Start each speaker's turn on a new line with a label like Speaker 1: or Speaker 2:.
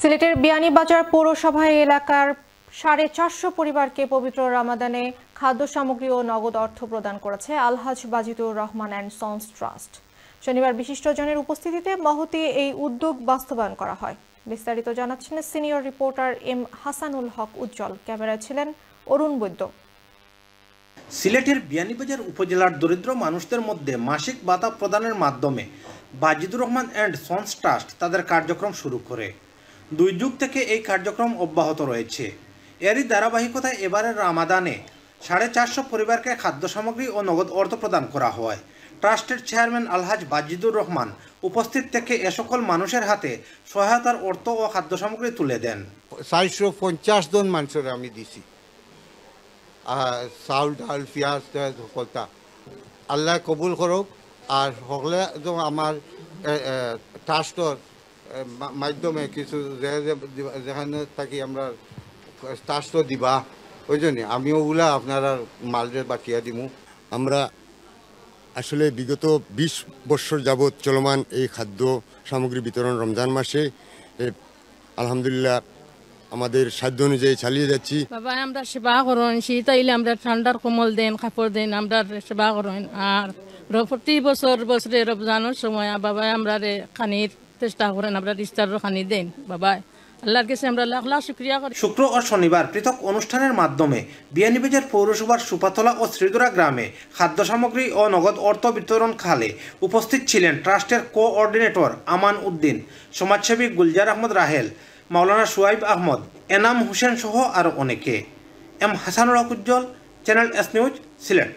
Speaker 1: সিলেটের বিয়ানীবাজার পৌরসভা এলাকার 450 পরিবারকে পবিত্র রমাদানে খাদ্য সামগ্রী ও নগদ অর্থ প্রদান করেছে আলহাজ বাজিদুর রহমান অ্যান্ড সন্স ট্রাস্ট। শনিবার বিশিষ্টজনের উপস্থিতিতে মহতী এই উদ্যোগ বাস্তবায়ন করা হয়। বিস্তারিত জানাচ্ছেন সিনিয়র রিপোর্টার এম হাসানুল হক উজ্জ্বল। ক্যামেরায় ছিলেন অরুণ বৈদ্য।
Speaker 2: সিলেটের বিয়ানীবাজার উপজেলার দরিদ্র মানুষদের মধ্যে মাসিক ভাতা প্রদানের মাধ্যমে বাজিদুর রহমান অ্যান্ড সন্স ট্রাস্ট তাদের কার্যক্রম শুরু করে। 2 যুগ থেকে এই কার্যক্রম অব্যাহত রয়েছে। এরই ধারাবাহিকতায় এবারের রামাদানে 450 পরিবারকে খাদ্য সামগ্রী ও নগদ অর্থ প্রদান করা হয়। ট্রাস্টের চেয়ারম্যান আলহাজ বাজিদুর রহমান উপস্থিত থেকে এ সকল মানুষের হাতে সহায়তার অর্থ ও খাদ্য সামগ্রী তুলে দেন।
Speaker 3: 450 জন মানুষের আমি দিছি চাউল ডাল পিঁয়াজ সকলটা আল্লাহ কবুল করুক। আর সকলে আমার ট্রাস্টর মাধ্যমে কিছু যেখানে থাকি আমরা ট্রাস্টও দিবা ওই জন্যে আমিও ওগুলা আপনারা মালদের বাকিয়া দিমু।
Speaker 4: আমরা আসলে বিগত 20 বছর যাবৎ চলমান এই খাদ্য সামগ্রী বিতরণ রমজান মাসে আলহামদুলিল্লাহ আমাদের সাধ্য অনুযায়ী চালিয়ে যাচ্ছি।
Speaker 5: বাবা আমরা সেবা করেন, শীত আইলে আমরা ঠান্ডার কম্বল দেন, কাপড় দেন, আমরা সেবা করেন। আর প্রতি বছরে রমজানের সময় বাবা আমরা খানির চেষ্টা করেন, আমরা ইফতারের খানি দেন। বাবা আল্লাহর কাছে আমরা লাখ লাখ শুকরিয়া করি।
Speaker 2: শুক্র ও শনিবার পৃথক অনুষ্ঠানের মাধ্যমে বিয়ানীবাজার পৌরসভার সুপাতলা ও শ্রীদুরা গ্রামে খাদ্য সামগ্রী ও নগদ অর্থ বিতরণ খালে উপস্থিত ছিলেন ট্রাস্টের কোঅর্ডিনেটর আমান উদ্দিন, সমাজসেবী গুলজার আহমদ রাহেল, মাওলানা সুয়াইব আহমদ, এনাম হোসেন সহ আরও অনেকে। এম হাসানুল হক উজ্জ্বল, চ্যানেল এস নিউজ, সিলেট।